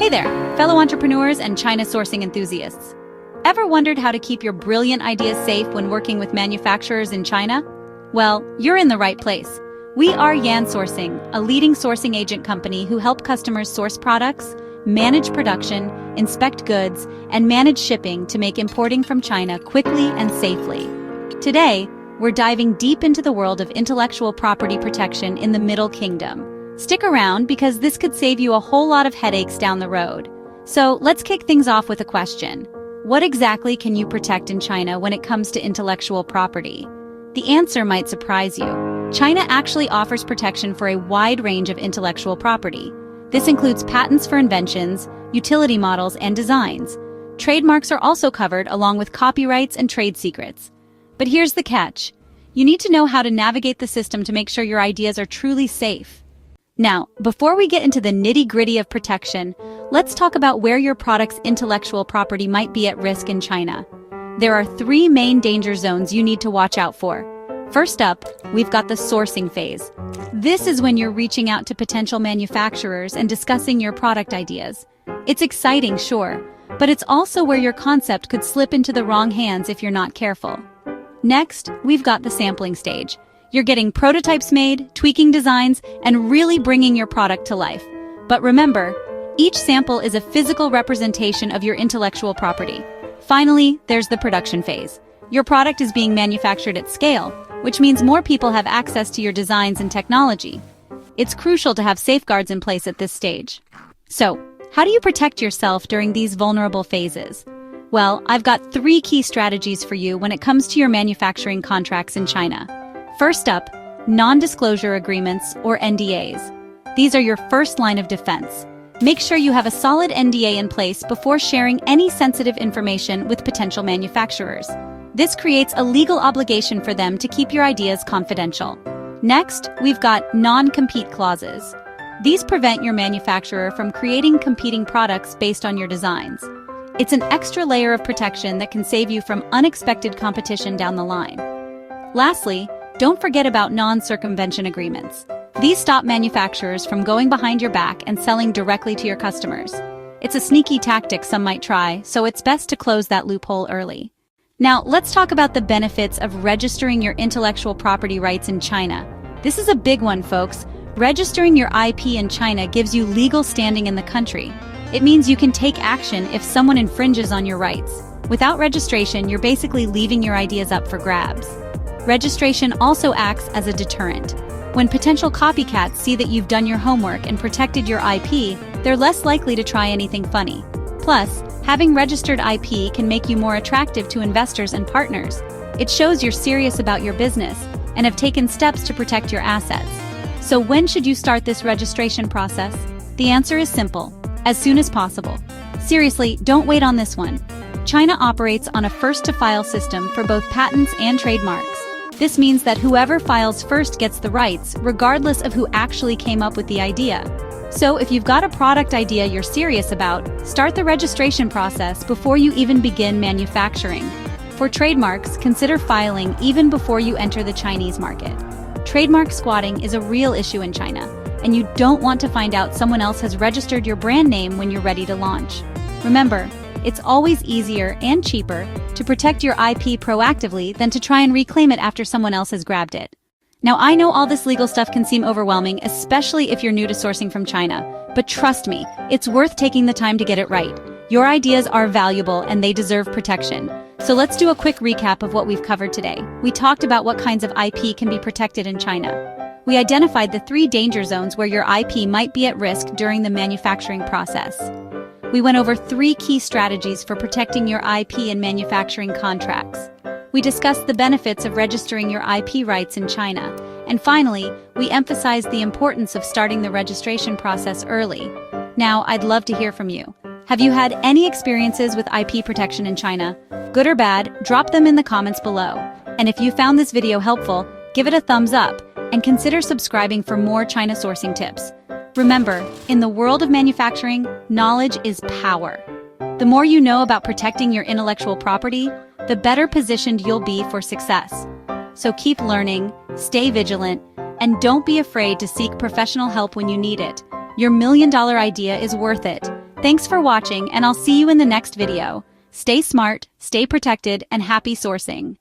Hey there, fellow entrepreneurs and China sourcing enthusiasts. Ever wondered how to keep your brilliant ideas safe when working with manufacturers in China? Well, you're in the right place. We are Yan Sourcing, a leading sourcing agent company who help customers source products, manage production, inspect goods, and manage shipping to make importing from China quickly and safely. Today, we're diving deep into the world of intellectual property protection in the Middle Kingdom. Stick around because this could save you a whole lot of headaches down the road. So let's kick things off with a question. What exactly can you protect in China when it comes to intellectual property? The answer might surprise you. China actually offers protection for a wide range of intellectual property. This includes patents for inventions, utility models, and designs. Trademarks are also covered along with copyrights and trade secrets. But here's the catch. You need to know how to navigate the system to make sure your ideas are truly safe. Now, before we get into the nitty-gritty of protection, let's talk about where your product's intellectual property might be at risk in China. There are 3 main danger zones you need to watch out for. First up, we've got the sourcing phase. This is when you're reaching out to potential manufacturers and discussing your product ideas. It's exciting, sure, but it's also where your concept could slip into the wrong hands if you're not careful. Next, we've got the sampling stage. You're getting prototypes made, tweaking designs, and really bringing your product to life. But remember, each sample is a physical representation of your intellectual property. Finally, there's the production phase. Your product is being manufactured at scale, which means more people have access to your designs and technology. It's crucial to have safeguards in place at this stage. So, how do you protect yourself during these vulnerable phases? Well, I've got 3 key strategies for you when it comes to your manufacturing contracts in China. First up, non-disclosure agreements, or NDAs. These are your first line of defense. Make sure you have a solid NDA in place before sharing any sensitive information with potential manufacturers. This creates a legal obligation for them to keep your ideas confidential. Next, we've got non-compete clauses. These prevent your manufacturer from creating competing products based on your designs. It's an extra layer of protection that can save you from unexpected competition down the line. Lastly, don't forget about non-circumvention agreements. These stop manufacturers from going behind your back and selling directly to your customers. It's a sneaky tactic some might try, so it's best to close that loophole early. Now, let's talk about the benefits of registering your intellectual property rights in China. This is a big one, folks. Registering your IP in China gives you legal standing in the country. It means you can take action if someone infringes on your rights. Without registration, you're basically leaving your ideas up for grabs. Registration also acts as a deterrent. When potential copycats see that you've done your homework and protected your IP, they're less likely to try anything funny. Plus, having registered IP can make you more attractive to investors and partners. It shows you're serious about your business and have taken steps to protect your assets. So when should you start this registration process? The answer is simple: as soon as possible. Seriously, don't wait on this one. China operates on a first-to-file system for both patents and trademarks. This means that whoever files first gets the rights, regardless of who actually came up with the idea. So if you've got a product idea you're serious about, start the registration process before you even begin manufacturing. For trademarks, consider filing even before you enter the Chinese market. Trademark squatting is a real issue in China, and you don't want to find out someone else has registered your brand name when you're ready to launch. Remember, it's always easier and cheaper to protect your IP proactively than to try and reclaim it after someone else has grabbed it. Now, I know all this legal stuff can seem overwhelming, especially if you're new to sourcing from China, but trust me, it's worth taking the time to get it right. Your ideas are valuable and they deserve protection. So let's do a quick recap of what we've covered today. We talked about what kinds of IP can be protected in China. We identified the 3 danger zones where your IP might be at risk during the manufacturing process. We went over 3 key strategies for protecting your IP in manufacturing contracts. We discussed the benefits of registering your IP rights in China. And finally, we emphasized the importance of starting the registration process early. Now, I'd love to hear from you. Have you had any experiences with IP protection in China? Good or bad, drop them in the comments below. And if you found this video helpful, give it a thumbs up and consider subscribing for more China sourcing tips. Remember, in the world of manufacturing, knowledge is power. The more you know about protecting your intellectual property, the better positioned you'll be for success. So keep learning, stay vigilant, and don't be afraid to seek professional help when you need it. Your $1 million idea is worth it. Thanks for watching, and I'll see you in the next video. Stay smart, stay protected, and happy sourcing.